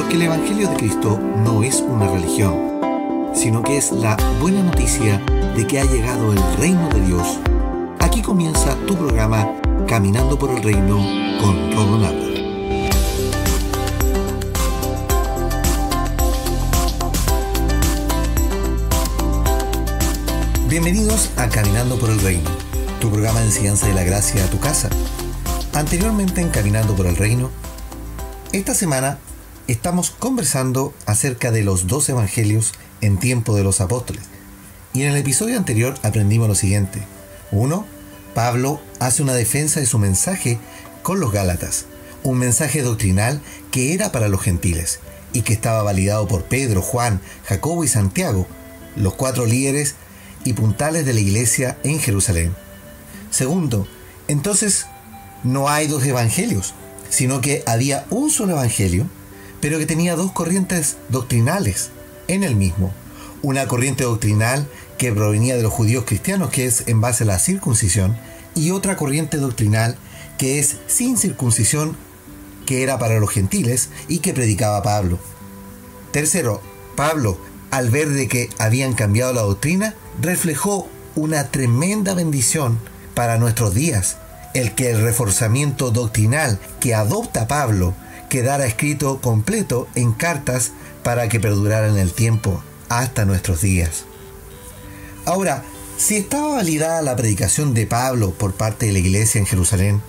Porque el Evangelio de Cristo no es una religión, sino que es la buena noticia de que ha llegado el reino de Dios. Aquí comienza tu programa Caminando por el Reino con Rodo Nava. Bienvenidos a Caminando por el Reino, tu programa de enseñanza de la gracia a tu casa. Anteriormente en Caminando por el Reino, esta semana estamos conversando acerca de los dos evangelios en tiempo de los apóstoles. Y en el episodio anterior aprendimos lo siguiente. 1. Pablo hace una defensa de su mensaje con los Gálatas, un mensaje doctrinal que era para los gentiles y que estaba validado por Pedro, Juan, Jacobo y Santiago, los 4 líderes y puntales de la iglesia en Jerusalén. 2. Entonces no hay dos evangelios, sino que había un solo evangelio, pero que tenía dos corrientes doctrinales en el mismo. Una corriente doctrinal que provenía de los judíos cristianos, que es en base a la circuncisión, y otra corriente doctrinal que es sin circuncisión, que era para los gentiles y que predicaba Pablo. 3. Pablo, al ver de que habían cambiado la doctrina, reflejó una tremenda bendición para nuestros días, el que el reforzamiento doctrinal que adopta Pablo quedara escrito completo en cartas para que perdurara en el tiempo hasta nuestros días. Ahora, si estaba validada la predicación de Pablo por parte de la iglesia en Jerusalén,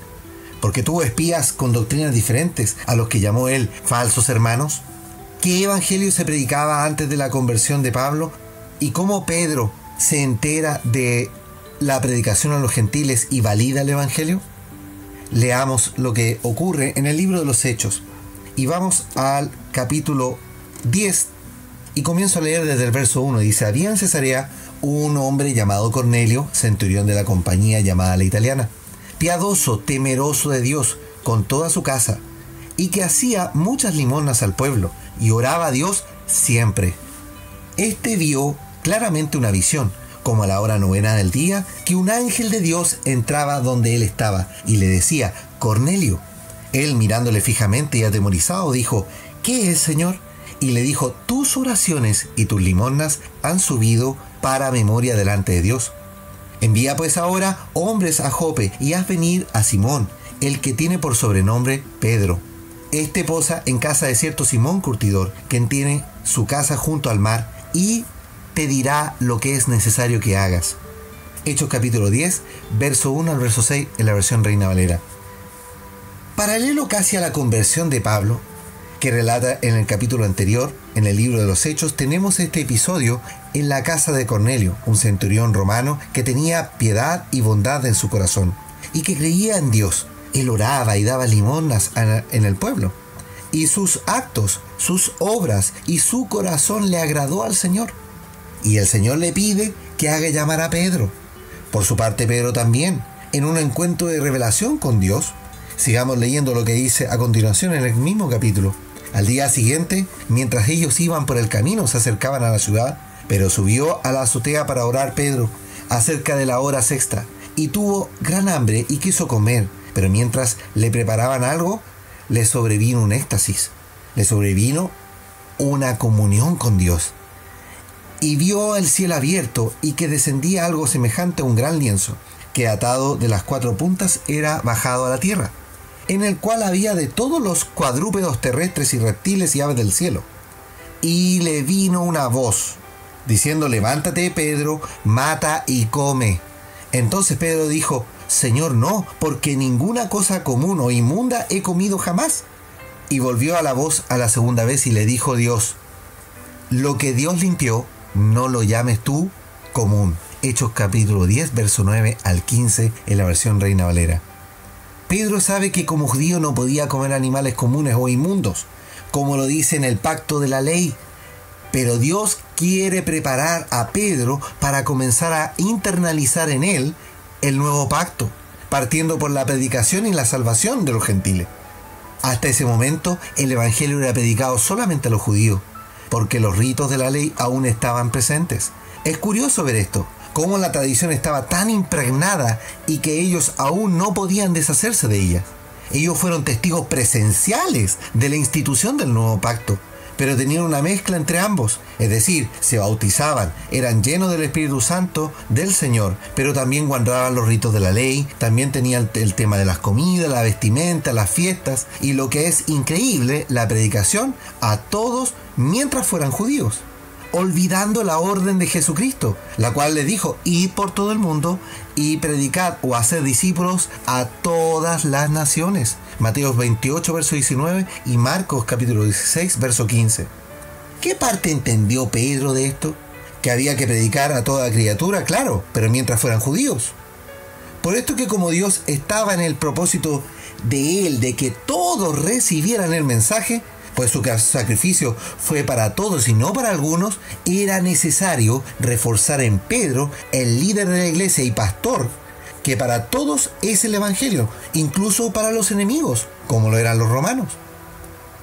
porque tuvo espías con doctrinas diferentes a los que llamó él falsos hermanos, ¿qué evangelio se predicaba antes de la conversión de Pablo? ¿Y cómo Pedro se entera de la predicación a los gentiles y valida el evangelio? Leamos lo que ocurre en el libro de los Hechos. Y vamos al capítulo 10 y comienzo a leer desde el verso 1. Dice: había en Cesarea un hombre llamado Cornelio, centurión de la compañía llamada La Italiana, piadoso, temeroso de Dios, con toda su casa, y que hacía muchas limosnas al pueblo, y oraba a Dios siempre. Este vio claramente una visión, como a la hora 9 del día, que un ángel de Dios entraba donde él estaba, y le decía: Cornelio. Él, mirándole fijamente y atemorizado, dijo: ¿qué es, Señor? Y le dijo: tus oraciones y tus limosnas han subido para memoria delante de Dios. Envía pues ahora hombres a Jope y haz venir a Simón, el que tiene por sobrenombre Pedro. Este posa en casa de cierto Simón Curtidor, quien tiene su casa junto al mar, y te dirá lo que es necesario que hagas. Hechos capítulo 10, verso 1 al verso 6 en la versión Reina Valera. Paralelo casi a la conversión de Pablo, que relata en el capítulo anterior, en el libro de los Hechos, tenemos este episodio en la casa de Cornelio, un centurión romano que tenía piedad y bondad en su corazón, y que creía en Dios. Él oraba y daba limosnas en el pueblo, y sus actos, sus obras y su corazón le agradó al Señor. Y el Señor le pide que haga llamar a Pedro. Por su parte, Pedro también, en un encuentro de revelación con Dios. Sigamos leyendo lo que dice a continuación en el mismo capítulo. Al día siguiente, mientras ellos iban por el camino, se acercaban a la ciudad, pero subió a la azotea para orar Pedro acerca de la hora sexta, y tuvo gran hambre y quiso comer, pero mientras le preparaban algo, le sobrevino un éxtasis, le sobrevino una comunión con Dios. Y vio el cielo abierto y que descendía algo semejante a un gran lienzo, que atado de las 4 puntas era bajado a la tierra, en el cual había de todos los cuadrúpedos terrestres y reptiles y aves del cielo. Y le vino una voz, diciendo: levántate, Pedro, mata y come. Entonces Pedro dijo: Señor, no, porque ninguna cosa común o inmunda he comido jamás. Y volvió a la voz a la segunda vez y le dijo Dios: lo que Dios limpió, no lo llames tú común. Hechos capítulo 10, verso 9 al 15 en la versión Reina Valera. Pedro sabe que como judío no podía comer animales comunes o inmundos, como lo dice en el pacto de la ley. Pero Dios quiere preparar a Pedro para comenzar a internalizar en él el nuevo pacto, partiendo por la predicación y la salvación de los gentiles. Hasta ese momento el evangelio era predicado solamente a los judíos, porque los ritos de la ley aún estaban presentes. Es curioso ver esto, cómo la tradición estaba tan impregnada y que ellos aún no podían deshacerse de ella. Ellos fueron testigos presenciales de la institución del nuevo pacto, pero tenían una mezcla entre ambos, es decir, se bautizaban, eran llenos del Espíritu Santo del Señor, pero también guardaban los ritos de la ley, también tenían el tema de las comidas, la vestimenta, las fiestas, y lo que es increíble, la predicación a todos mientras fueran judíos, olvidando la orden de Jesucristo, la cual les dijo: id por todo el mundo y predicad o hacer discípulos a todas las naciones. Mateo 28, verso 19 y Marcos capítulo 16, verso 15. ¿Qué parte entendió Pedro de esto? Que había que predicar a toda criatura, claro, pero mientras fueran judíos. Por esto que como Dios estaba en el propósito de él, de que todos recibieran el mensaje, pues su sacrificio fue para todos y no para algunos, era necesario reforzar en Pedro, el líder de la iglesia y pastor, que para todos es el Evangelio, incluso para los enemigos, como lo eran los romanos.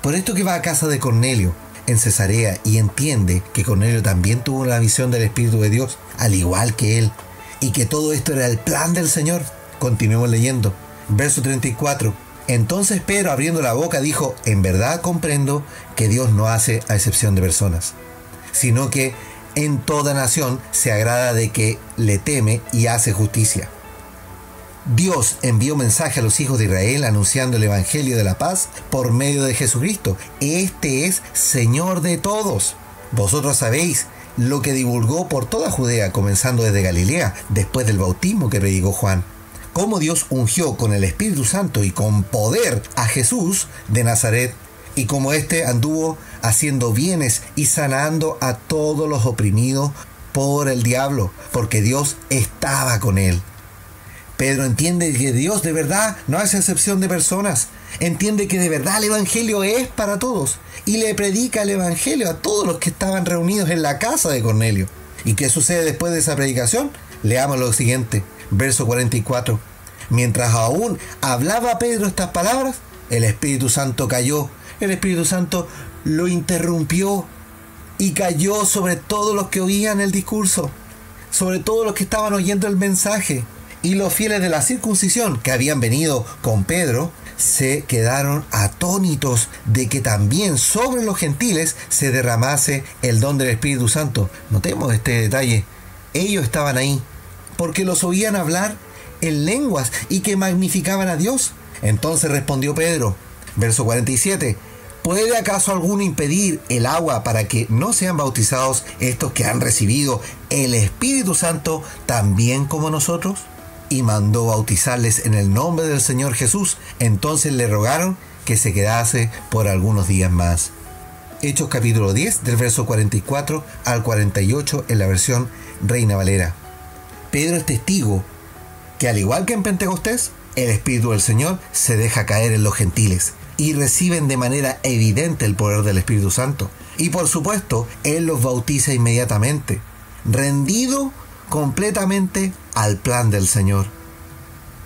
Por esto que va a casa de Cornelio, en Cesarea, y entiende que Cornelio también tuvo la visión del Espíritu de Dios, al igual que él, y que todo esto era el plan del Señor. Continuemos leyendo. Verso 34. Entonces Pedro, abriendo la boca, dijo: en verdad comprendo que Dios no hace a excepción de personas, sino que en toda nación se agrada de que le teme y hace justicia. Dios envió mensaje a los hijos de Israel anunciando el Evangelio de la paz por medio de Jesucristo. Este es Señor de todos. Vosotros sabéis lo que divulgó por toda Judea, comenzando desde Galilea, después del bautismo que predicó Juan. Cómo Dios ungió con el Espíritu Santo y con poder a Jesús de Nazaret, y cómo éste anduvo haciendo bienes y sanando a todos los oprimidos por el diablo, porque Dios estaba con él. Pedro entiende que Dios de verdad no hace excepción de personas. Entiende que de verdad el Evangelio es para todos. Y le predica el Evangelio a todos los que estaban reunidos en la casa de Cornelio. ¿Y qué sucede después de esa predicación? Leamos lo siguiente, verso 44. Mientras aún hablaba Pedro estas palabras, el Espíritu Santo cayó. El Espíritu Santo lo interrumpió y cayó sobre todos los que oían el discurso, sobre todos los que estaban oyendo el mensaje. Y los fieles de la circuncisión que habían venido con Pedro se quedaron atónitos de que también sobre los gentiles se derramase el don del Espíritu Santo. Notemos este detalle. Ellos estaban ahí porque los oían hablar en lenguas y que magnificaban a Dios. Entonces respondió Pedro, verso 47. ¿Puede acaso alguno impedir el agua para que no sean bautizados estos que han recibido el Espíritu Santo también como nosotros? Y mandó bautizarles en el nombre del Señor Jesús. Entonces le rogaron que se quedase por algunos días más. Hechos capítulo 10, del verso 44 al 48 en la versión Reina Valera. Pedro es testigo que, al igual que en Pentecostés, el Espíritu del Señor se deja caer en los gentiles y reciben de manera evidente el poder del Espíritu Santo. Y por supuesto, Él los bautiza inmediatamente, rendido completamente al plan del Señor.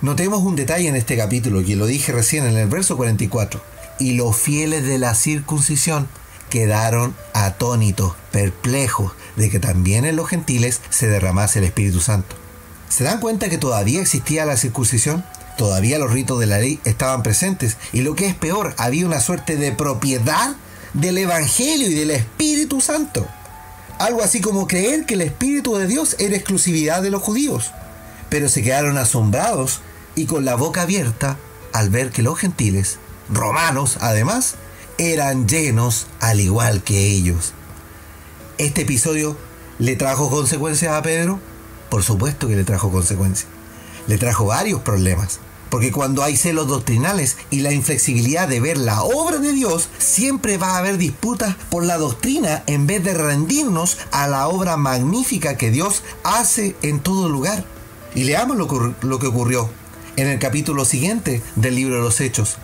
Notemos un detalle en este capítulo, que lo dije recién en el verso 44. Y los fieles de la circuncisión quedaron atónitos, perplejos, de que también en los gentiles se derramase el Espíritu Santo. ¿Se dan cuenta que todavía existía la circuncisión? Todavía los ritos de la ley estaban presentes, y lo que es peor, había una suerte de propiedad del Evangelio y del Espíritu Santo. Algo así como creer que el Espíritu de Dios era exclusividad de los judíos. Pero se quedaron asombrados y con la boca abierta al ver que los gentiles, romanos además, eran llenos al igual que ellos. ¿Este episodio le trajo consecuencias a Pedro? Por supuesto que le trajo consecuencias. Le trajo varios problemas. Porque cuando hay celos doctrinales y la inflexibilidad de ver la obra de Dios, siempre va a haber disputas por la doctrina en vez de rendirnos a la obra magnífica que Dios hace en todo lugar. Y leamos lo que ocurrió en el capítulo siguiente del libro de los Hechos.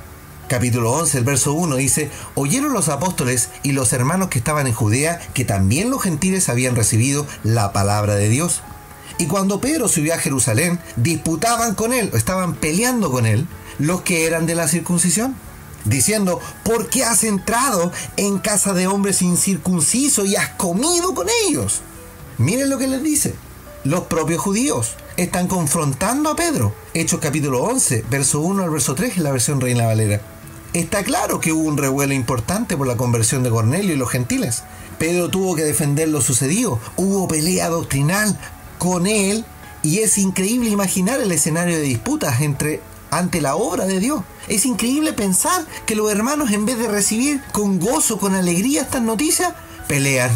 Capítulo 11, el verso 1 dice: oyeron los apóstoles y los hermanos que estaban en Judea que también los gentiles habían recibido la palabra de Dios. Y cuando Pedro subió a Jerusalén, disputaban con él, estaban peleando con él, los que eran de la circuncisión, diciendo: ¿por qué has entrado en casa de hombres incircuncisos y has comido con ellos? Miren lo que les dice. Los propios judíos están confrontando a Pedro. Hechos capítulo 11, verso 1 al verso 3 en la versión Reina Valera. Está claro que hubo un revuelo importante por la conversión de Cornelio y los gentiles. Pedro tuvo que defender lo sucedido. Hubo pelea doctrinal con él y es increíble imaginar el escenario de disputas ante la obra de Dios. Es increíble pensar que los hermanos, en vez de recibir con gozo, con alegría estas noticias, pelean.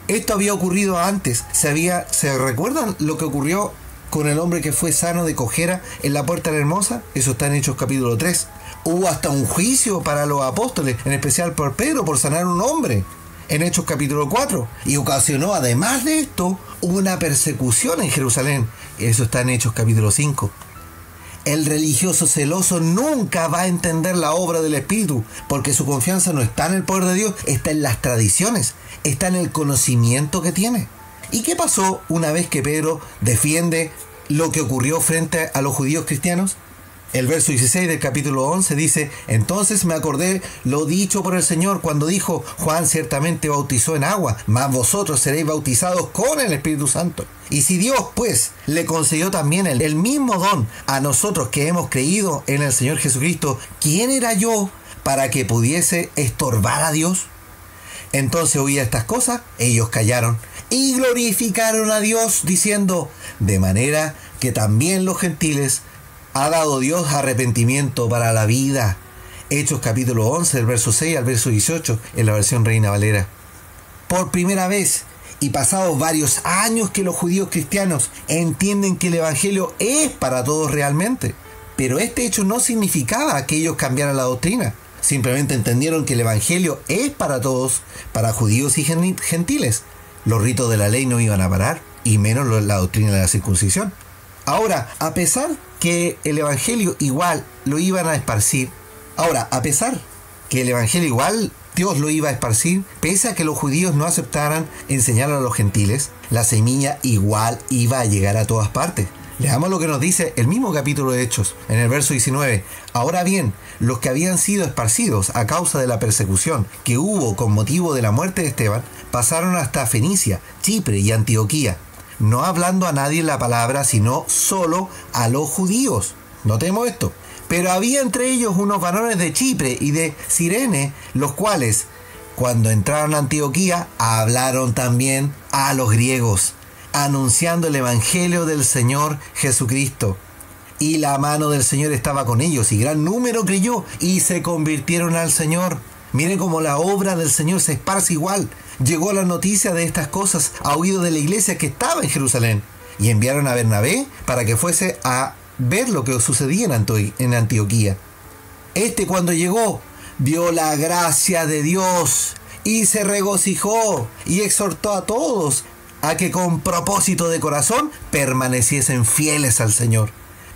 Esto había ocurrido antes. ¿Se recuerdan lo que ocurrió con el hombre que fue sano de cojera en la Puerta de la Hermosa? Eso está en Hechos capítulo 3. Hubo hasta un juicio para los apóstoles, en especial por Pedro, por sanar a un hombre, en Hechos capítulo 4. Y ocasionó, además de esto, una persecución en Jerusalén. Eso está en Hechos capítulo 5. El religioso celoso nunca va a entender la obra del Espíritu, porque su confianza no está en el poder de Dios, está en las tradiciones, está en el conocimiento que tiene. ¿Y qué pasó una vez que Pedro defiende lo que ocurrió frente a los judíos cristianos? El verso 16 del capítulo 11 dice: entonces me acordé lo dicho por el Señor cuando dijo: Juan ciertamente bautizó en agua, mas vosotros seréis bautizados con el Espíritu Santo. Y si Dios, pues, le concedió también el mismo don a nosotros que hemos creído en el Señor Jesucristo, ¿quién era yo para que pudiese estorbar a Dios? Entonces oía estas cosas, ellos callaron y glorificaron a Dios, diciendo: de manera que también los gentiles ha dado Dios arrepentimiento para la vida. Hechos capítulo 11, del verso 6 al verso 18, en la versión Reina Valera. Por primera vez, y pasados varios años, que los judíos cristianos entienden que el Evangelio es para todos realmente. Pero este hecho no significaba que ellos cambiaran la doctrina. Simplemente entendieron que el Evangelio es para todos, para judíos y gentiles. Los ritos de la ley no iban a parar, y menos la doctrina de la circuncisión. Ahora, a pesar que el Evangelio igual lo iban a esparcir, Dios lo iba a esparcir, pese a que los judíos no aceptaran enseñar a los gentiles, la semilla igual iba a llegar a todas partes. Leamos lo que nos dice el mismo capítulo de Hechos, en el verso 19. Ahora bien, los que habían sido esparcidos a causa de la persecución que hubo con motivo de la muerte de Esteban, pasaron hasta Fenicia, Chipre y Antioquía, no hablando a nadie la palabra, sino solo a los judíos. Notemos esto. Pero había entre ellos unos varones de Chipre y de Cirene, los cuales, cuando entraron a Antioquía, hablaron también a los griegos, anunciando el Evangelio del Señor Jesucristo. Y la mano del Señor estaba con ellos, y gran número creyó, y se convirtieron al Señor. Miren cómo la obra del Señor se esparce igual. Llegó la noticia de estas cosas a oídos de la iglesia que estaba en Jerusalén, y enviaron a Bernabé para que fuese a ver lo que sucedía en Antioquía. Cuando llegó, vio la gracia de Dios y se regocijó y exhortó a todos a que con propósito de corazón permaneciesen fieles al Señor,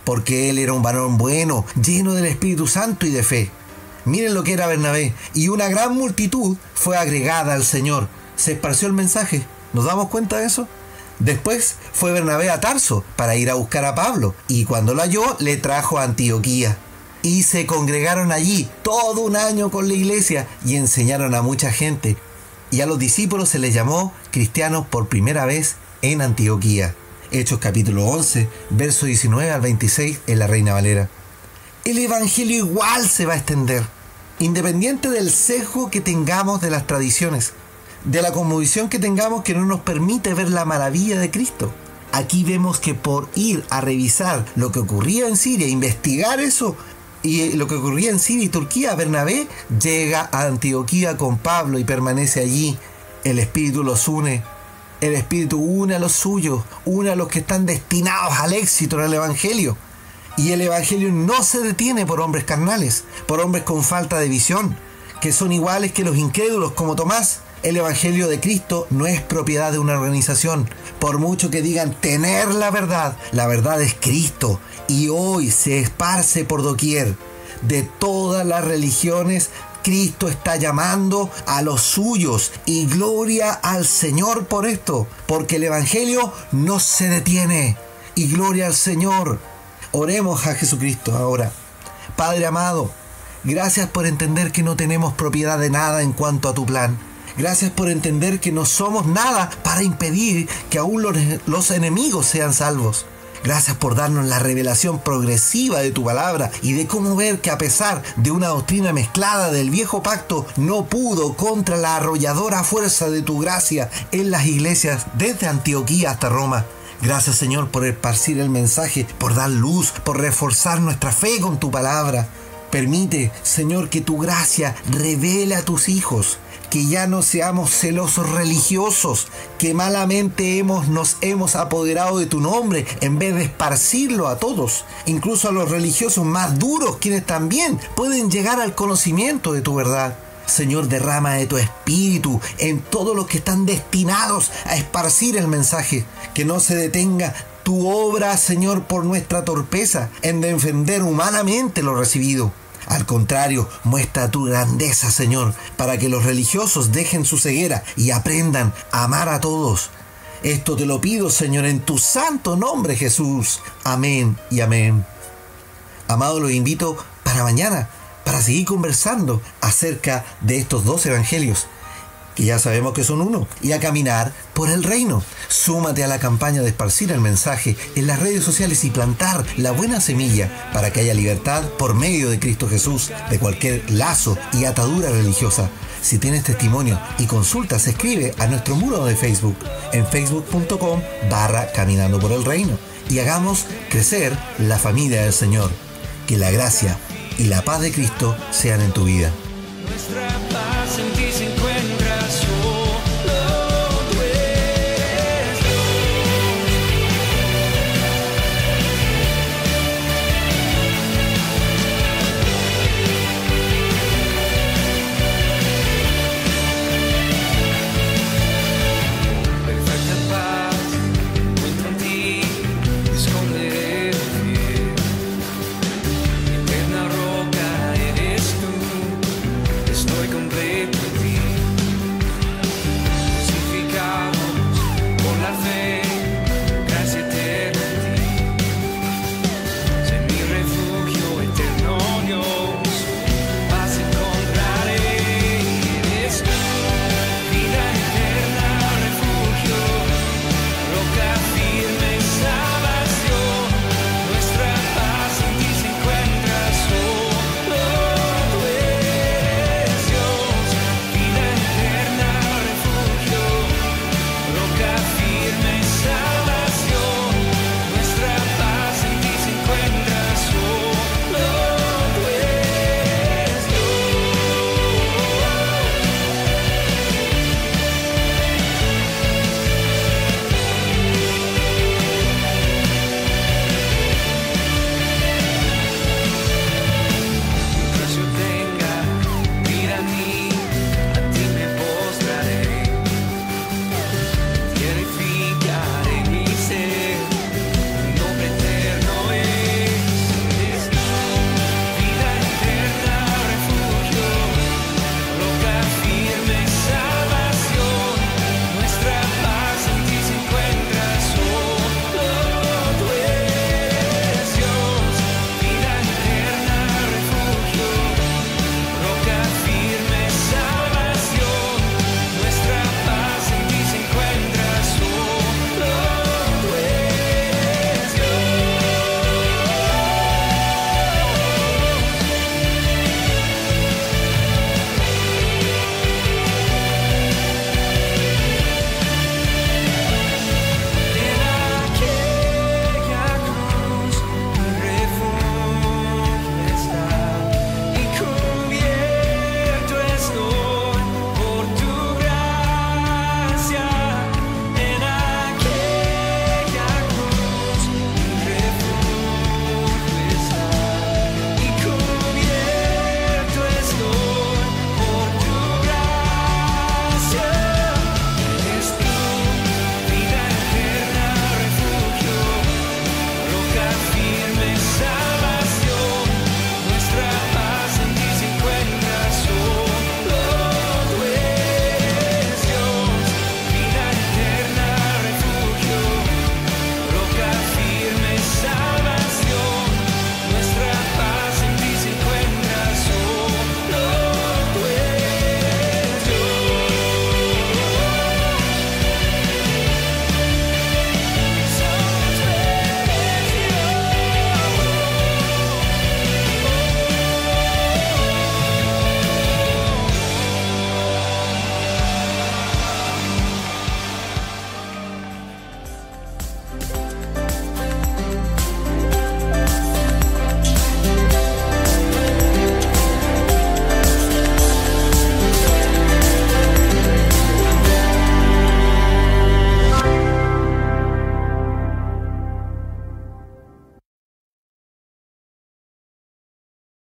porque él era un varón bueno, lleno del Espíritu Santo y de fe. Miren lo que era Bernabé. Y una gran multitud fue agregada al Señor. Se esparció el mensaje. ¿Nos damos cuenta de eso? Después fue Bernabé a Tarso para ir a buscar a Pablo, y cuando lo halló le trajo a Antioquía. Y se congregaron allí todo un año con la iglesia y enseñaron a mucha gente. Y a los discípulos se les llamó cristianos por primera vez en Antioquía. Hechos capítulo 11, verso 19 al 26 en la Reina Valera. El Evangelio igual se va a extender, independiente del sesgo que tengamos de las tradiciones, de la conmovisión que tengamos que no nos permite ver la maravilla de Cristo. Aquí vemos que por ir a revisar lo que ocurría en Siria, investigar eso, y lo que ocurría en Siria y Turquía, Bernabé llega a Antioquía con Pablo y permanece allí. El Espíritu los une. El Espíritu une a los suyos, une a los que están destinados al éxito en el Evangelio. Y el Evangelio no se detiene por hombres carnales, por hombres con falta de visión, que son iguales que los incrédulos como Tomás. El Evangelio de Cristo no es propiedad de una organización. Por mucho que digan tener la verdad es Cristo. Y hoy se esparce por doquier. De todas las religiones, Cristo está llamando a los suyos. Y gloria al Señor por esto. Porque el Evangelio no se detiene. Y gloria al Señor. Oremos a Jesucristo ahora. Padre amado, gracias por entender que no tenemos propiedad de nada en cuanto a tu plan. Gracias por entender que no somos nada para impedir que aún los enemigos sean salvos. Gracias por darnos la revelación progresiva de tu palabra y de cómo ver que a pesar de una doctrina mezclada del viejo pacto, no pudo contra la arrolladora fuerza de tu gracia en las iglesias desde Antioquía hasta Roma. Gracias, Señor, por esparcir el mensaje, por dar luz, por reforzar nuestra fe con tu palabra. Permite, Señor, que tu gracia revele a tus hijos, que ya no seamos celosos religiosos, que malamente nos hemos apoderado de tu nombre en vez de esparcirlo a todos, incluso a los religiosos más duros, quienes también pueden llegar al conocimiento de tu verdad. Señor, derrama de tu espíritu en todos los que están destinados a esparcir el mensaje, que no se detenga tu obra, Señor, por nuestra torpeza en defender humanamente lo recibido. Al contrario, muestra tu grandeza, Señor, para que los religiosos dejen su ceguera y aprendan a amar a todos. Esto te lo pido, Señor, en tu santo nombre, Jesús. Amén y amén. Amado, los invito para mañana, para seguir conversando acerca de estos dos evangelios, que ya sabemos que son uno, y a caminar por el reino. Súmate a la campaña de esparcir el mensaje en las redes sociales y plantar la buena semilla para que haya libertad por medio de Cristo Jesús de cualquier lazo y atadura religiosa. Si tienes testimonio y consultas, escribe a nuestro muro de Facebook en facebook.com/caminando por el reino y hagamos crecer la familia del Señor. Que la gracia y la paz de Cristo sean en tu vida. Nuestra paz en ti